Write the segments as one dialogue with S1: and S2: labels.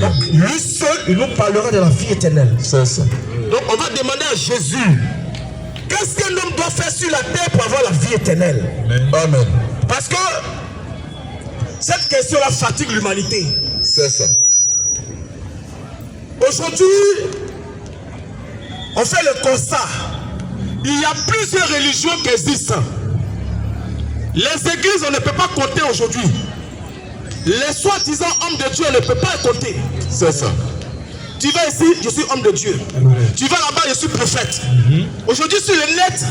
S1: Donc, lui seul, il nous parlera de la vie éternelle.
S2: C'est ça.
S1: Donc, on va demander à Jésus, qu'est-ce qu'un homme doit faire sur la terre pour avoir la vie éternelle?
S2: Amen.
S1: Parce que cette question-là fatigue l'humanité.
S2: C'est ça.
S1: Aujourd'hui, on fait le constat. Il y a plusieurs religions qui existent. Les églises, on ne peut pas compter aujourd'hui. Les soi-disant hommes de Dieu, on ne peut pas compter.
S2: C'est ça.
S1: Tu vas ici, je suis homme de Dieu. Tu vas là-bas, je suis prophète. Aujourd'hui, sur le net,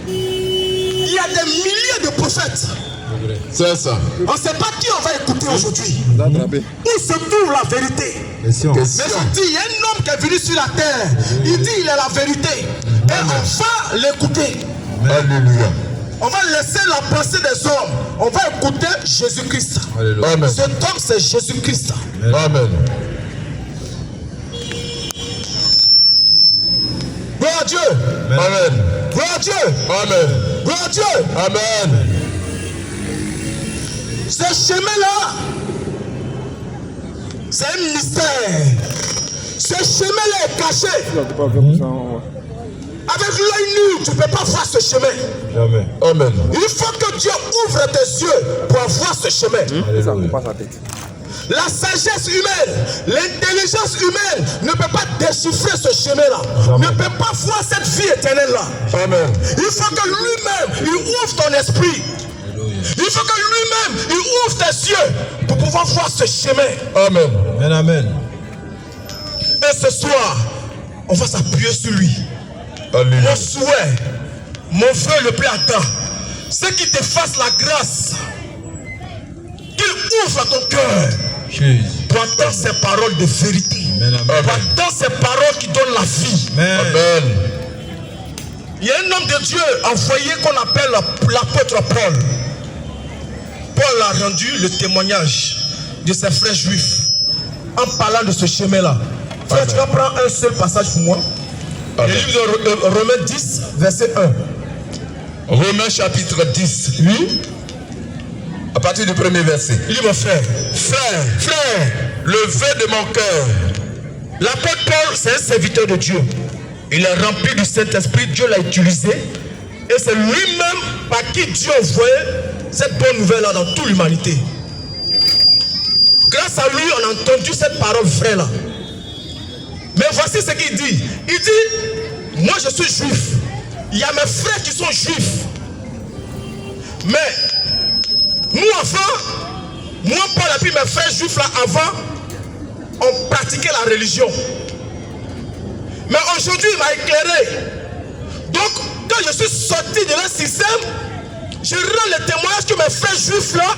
S1: il y a des milliers de prophètes.
S2: C'est ça.
S1: On ne sait pas qui on va écouter aujourd'hui. Où se trouve la vérité? Mais je dis, il y a un homme qui est venu sur la terre. Il dit, il est la vérité. Et on va l'écouter.
S2: Alléluia.
S1: On va laisser la pensée des hommes. On va écouter Jésus-Christ.
S2: Amen.
S1: Cet homme, c'est Jésus-Christ.
S2: Amen.
S1: Gloire à Dieu.
S2: Amen.
S1: Gloire à Dieu.
S2: Amen.
S1: Gloire à Dieu.
S2: Amen.
S1: Ce chemin-là, c'est un mystère. Ce chemin-là est caché. Avec l'œil nu, tu ne peux pas voir ce chemin.
S2: Amen. Amen.
S1: Il faut que Dieu ouvre tes yeux pour voir ce chemin. La sagesse humaine, l'intelligence humaine ne peut pas déchiffrer ce chemin-là. Ne peut pas voir cette vie éternelle-là.
S2: Amen.
S1: Il faut que lui-même, il ouvre ton esprit. Il faut que lui-même, il ouvre tes yeux pour pouvoir voir ce chemin.
S2: Amen. Amen. Amen.
S1: Et ce soir, on va s'appuyer sur lui.
S2: Alléluia.
S1: Mon souhait, mon vœu le plus ardent, c'est qu'il te fasse la grâce, qu'il ouvre ton cœur pour entendre ces paroles de vérité, pour entendre ces paroles qui donnent la vie.
S2: Amen.
S1: Il y a un homme de Dieu envoyé qu'on appelle l'apôtre Paul. Paul a rendu le témoignage de ses frères juifs en parlant de ce chemin-là. Frère, tu vas prendre un seul passage pour moi. Le livre de Romains 10, verset 1.
S2: Romains chapitre 10.
S1: Oui.
S2: À partir du premier verset.
S1: Il dit, mon frère,
S2: Frère, le vœu de mon cœur.
S1: L'apôtre Paul, c'est un serviteur de Dieu. Il est rempli du Saint-Esprit, Dieu l'a utilisé. Et c'est lui-même par qui Dieu envoyait cette bonne nouvelle-là dans toute l'humanité. Grâce à lui, on a entendu cette parole vraie-là. Mais voici ce qu'il dit. Il dit, moi je suis juif. Il y a mes frères qui sont juifs. Mais nous avant, moi Paul et puis mes frères juifs là avant, on pratiquait la religion. Mais aujourd'hui il m'a éclairé. Donc quand je suis sorti de leur système, je rends le témoignage que mes frères juifs là,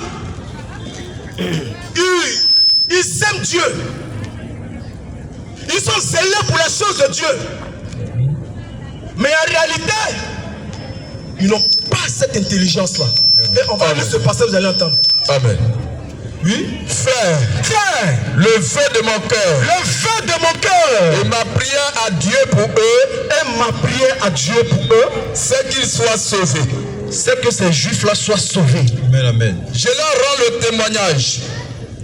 S1: ils aiment Dieu. Ils sont zélés pour les choses de Dieu. Mais en réalité, ils n'ont pas cette intelligence-là. Et on va lire ce passage, vous allez entendre.
S2: Amen.
S1: Oui.
S2: Frère, le vœu de mon cœur.
S1: Le vœu de mon cœur.
S2: Et ma prière à Dieu pour eux.
S1: Et ma prière à Dieu pour eux.
S2: C'est qu'ils soient sauvés.
S1: C'est que ces juifs-là soient sauvés.
S2: Amen, amen. Je leur rends le témoignage.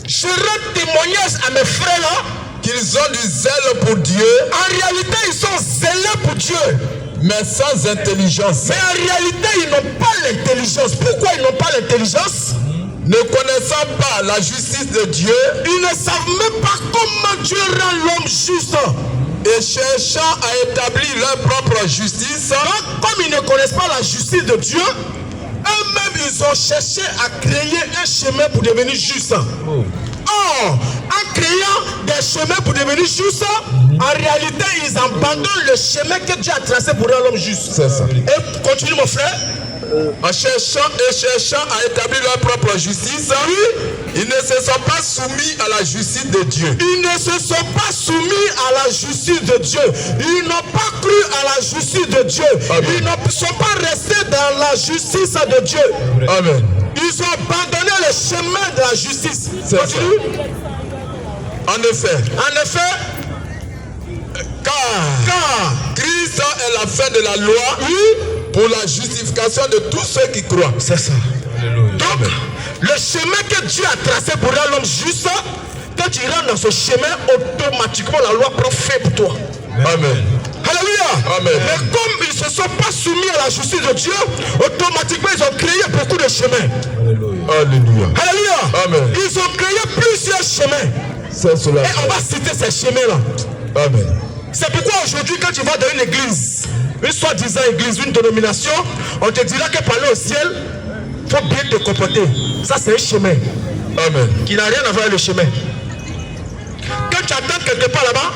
S1: Je rends témoignage à mes frères-là.
S2: Qu'ils ont du zèle pour Dieu.
S1: En réalité, ils sont zélés pour Dieu.
S2: Mais sans intelligence.
S1: Mais en réalité, ils n'ont pas l'intelligence. Pourquoi ils n'ont pas l'intelligence?
S2: Ne connaissant pas la justice de Dieu.
S1: Ils ne savent même pas comment Dieu rend l'homme juste.
S2: Et cherchant à établir leur propre justice.
S1: Donc, comme ils ne connaissent pas la justice de Dieu, eux-mêmes, ils ont cherché à créer un chemin pour devenir juste. Or, en créant des chemins pour devenir juste, en réalité, ils abandonnent le chemin que Dieu a tracé pour rendre l'homme juste.
S2: C'est ça.
S1: Et continue, mon frère.
S2: En cherchant à établir leur propre justice, ils ne se sont pas soumis à la justice de Dieu.
S1: Ils ne se sont pas soumis à la justice de Dieu. Ils n'ont pas cru à la justice de Dieu.
S2: Amen.
S1: Ils ne sont pas restés dans la justice de Dieu.
S2: Amen.
S1: Ils ont abandonné le chemin de la justice.
S2: Continue. En effet, car Christ est la fin de la loi pour la justification de tous ceux qui croient.
S1: C'est ça.
S2: Alléluia.
S1: Donc, le chemin que Dieu a tracé pour rendre l'homme juste, que quand tu rentres dans ce chemin, automatiquement la loi prend fin pour toi.
S2: Amen.
S1: Alléluia.
S2: Amen.
S1: Mais comme ils ne se sont pas soumis à la justice de Dieu, automatiquement ils ont créé beaucoup de chemins.
S2: Alléluia.
S1: Alléluia.
S2: Amen.
S1: Ils ont créé plusieurs chemins.
S2: C'est cela.
S1: Et on va citer ces chemins-là.
S2: Amen.
S1: C'est pourquoi aujourd'hui, quand tu vas dans une église, une soi-disant église, une dénomination, on te dira que parler au ciel, il faut bien te comporter. Ça, c'est un chemin.
S2: Amen.
S1: Qui n'a rien à voir avec le chemin. Quand tu attends quelque part là-bas,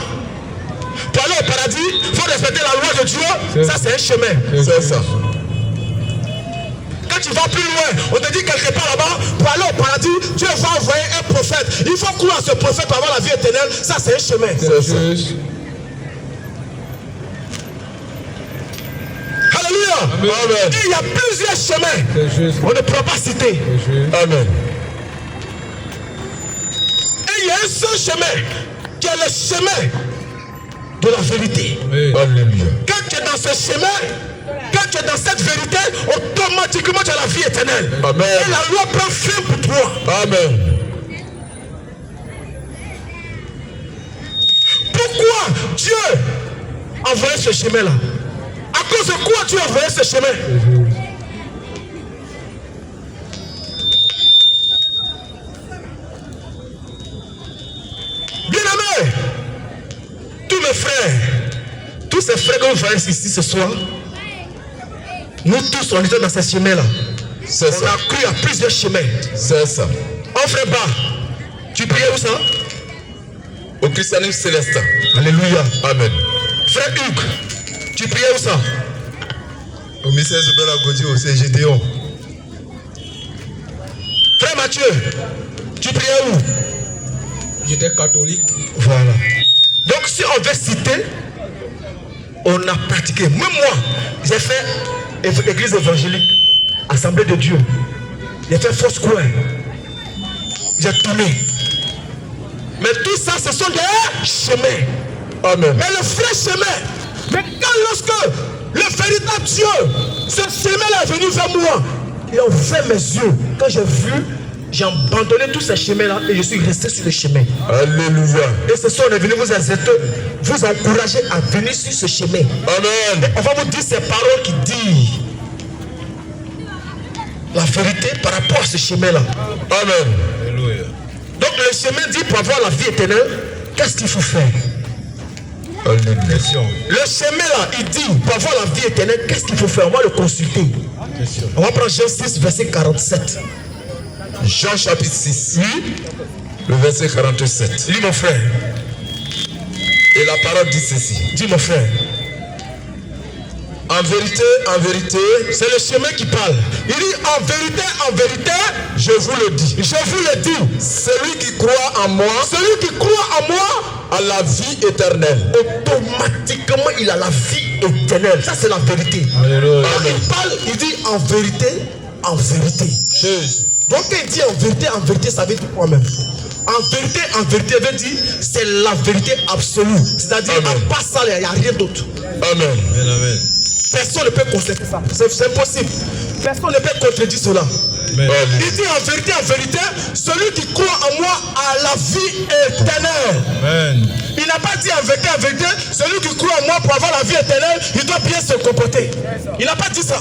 S1: pour aller au paradis, il faut respecter la loi de Dieu. Ça, c'est un chemin.
S2: C'est ça.
S1: Quand tu vas plus loin, on te dit quelque part là-bas, pour aller au paradis, Dieu va envoyer un prophète. Il faut croire à ce prophète pour avoir la vie éternelle. Ça, c'est un chemin.
S2: C'est ça.
S1: Alléluia.
S2: Amen.
S1: Il y a plusieurs chemins. On ne pourra pas citer.
S2: Amen.
S1: Et il y a un seul chemin qui est le chemin de la vérité.
S2: Alléluia.
S1: Quand tu es dans ce chemin, quand tu es dans cette vérité, automatiquement tu as la vie éternelle.
S2: Amen.
S1: Et la loi prend fin pour toi.
S2: Amen.
S1: Pourquoi Dieu a envoyé ce chemin-là? À cause de quoi Dieu a envoyé ce chemin? Bien-aimés, tous mes frères, tous ces frères que vous voyez ici ce soir, nous tous on était dans ce chemin-là.
S2: C'est
S1: On
S2: ça.
S1: a cru à plusieurs chemins.
S2: C'est ça.
S1: Oh frère Bas, tu priais où ça?
S2: Au christianisme céleste.
S1: Alléluia.
S2: Amen.
S1: Frère Hugues, tu priais où ça?
S3: Au ministère de la Gaudi au CGDO.
S1: Frère Mathieu, tu priais où?
S3: J'étais catholique.
S1: Voilà. Donc si on veut citer, on a pratiqué. Même moi, j'ai fait église évangélique, assemblée de Dieu. J'ai fait fausse cour. J'ai tourné. Mais tout ça, ce sont des chemins.
S2: Amen.
S1: Mais le vrai chemin, mais quand lorsque le véritable Dieu, ce chemin-là est venu vers moi, il a ouvert mes yeux. Quand j'ai vu, j'ai abandonné tous ces chemins-là et je suis resté sur le chemin.
S2: Alléluia.
S1: Et ce soir, on est venu vous inciter, vous encourager à venir sur ce chemin.
S2: Amen.
S1: On va vous dire ces paroles qui disent la vérité par rapport à ce chemin-là.
S2: Amen.
S3: Alléluia.
S1: Donc le chemin dit pour avoir la vie éternelle, qu'est-ce qu'il faut faire?
S2: Alléluia.
S3: Question.
S1: Le chemin là, il dit pour avoir la vie éternelle, qu'est-ce qu'il faut faire? On va le consulter.
S3: Question.
S1: On va prendre Jean 6, verset 47.
S2: Jean chapitre 6,
S1: Oui,
S2: le verset 47.
S1: lis mon frère.
S2: Et la parole dit ceci.
S1: Dis mon frère.
S2: En vérité,
S1: C'est le chemin qui parle. Il dit en vérité,
S2: je vous le dis.
S1: je vous le dis.
S2: Celui qui croit en moi
S1: Celui qui croit en moi,
S2: a la vie éternelle.
S1: automatiquement il a la vie éternelle. Ça c'est la vérité.
S3: Alléluia.
S1: Quand il parle, il dit en vérité, en vérité. Donc quand il dit en vérité, ça veut dire quoi même? En vérité veut dire c'est la vérité absolue. C'est-à-dire
S2: Amen.
S1: à part ça, il n'y a rien d'autre.
S2: Amen.
S3: Amen.
S1: Personne ne peut contredire ça. C'est impossible. Personne ne peut contredire cela.
S3: Amen.
S1: Il dit en vérité, celui qui croit en moi a la vie éternelle.
S3: Amen.
S1: Il n'a pas dit en vérité, celui qui croit en moi pour avoir la vie éternelle, il doit bien se comporter. Il n'a pas dit ça.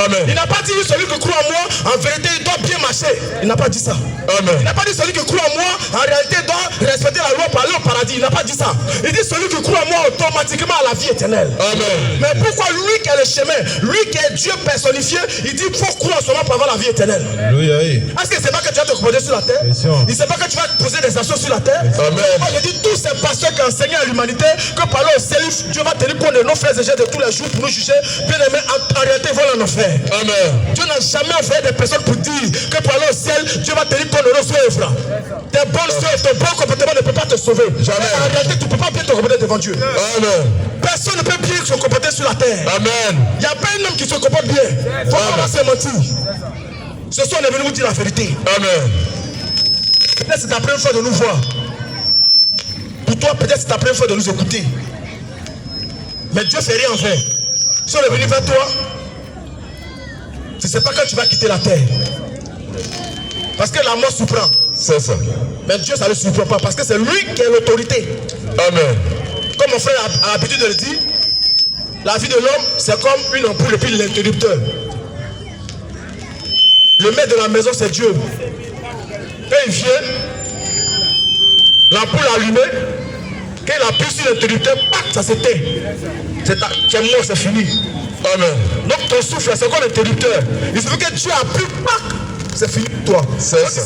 S2: Amen.
S1: Il n'a pas dit celui qui croit en moi, en vérité, il doit bien marcher. Il n'a pas dit ça. Il
S2: Amen.
S1: n'a pas dit celui qui croit en moi, en réalité, doit respecter la loi pour aller au paradis. Il n'a pas dit ça. Il dit celui qui croit en moi, automatiquement a la vie éternelle.
S2: Amen.
S1: Mais pourquoi lui qui est le chemin, lui qui est Dieu personnifié, il dit faut croire en seulement pour avoir la vie éternelle?
S3: Alléluia.
S1: Est-ce que c'est pas que tu vas te comporter sur la terre?
S3: Question.
S1: Il ne sait pas que tu vas poser des actions sur la terre?
S2: Amen.
S1: Moi je dis tous ces pasteurs qui enseignent à l'humanité que par leur célif, Dieu va tenir compte de nos frères et sœurs de tous les jours pour nous juger. Bien aimé, en réalité, ils vont en enfer.
S2: Amen.
S1: Dieu n'a jamais envoyé des personnes pour dire que pour aller au ciel, Dieu va tenir compte de nos œuvres. Tes bonnes œuvres, ton bon comportement ne peut pas te sauver.
S2: Jamais.
S1: En réalité, tu ne peux pas bien te comporter devant Dieu.
S2: Amen.
S1: Personne ne peut bien se comporter sur la terre.
S2: Amen.
S1: Il n'y a pas un homme qui se comporte bien. Il faut pas se mentir. Ce soir, on est venu vous dire la vérité.
S2: Amen.
S1: Peut-être c'est ta première fois de nous voir. Pour toi, peut-être c'est ta première fois de nous écouter. Mais Dieu ne fait rien en fait. Si on est venu vers toi, tu ne sais pas quand tu vas quitter la terre. Parce que la mort surprend.
S2: C'est ça.
S1: Mais Dieu, ça ne le surprend pas parce que c'est lui qui a l'autorité.
S2: Amen.
S1: Comme mon frère a l'habitude de le dire, la vie de l'homme, c'est comme une ampoule et puis l'interrupteur. Le maître de la maison, c'est Dieu. Quand il vient, l'ampoule allumée, quand il appuie sur l'interrupteur, ça s'éteint. Tu es mort, c'est fini.
S2: Amen.
S1: Donc ton souffle, c'est comme l'interrupteur. Il suffit que Dieu appuie, c'est fini pour toi.
S2: C'est ça.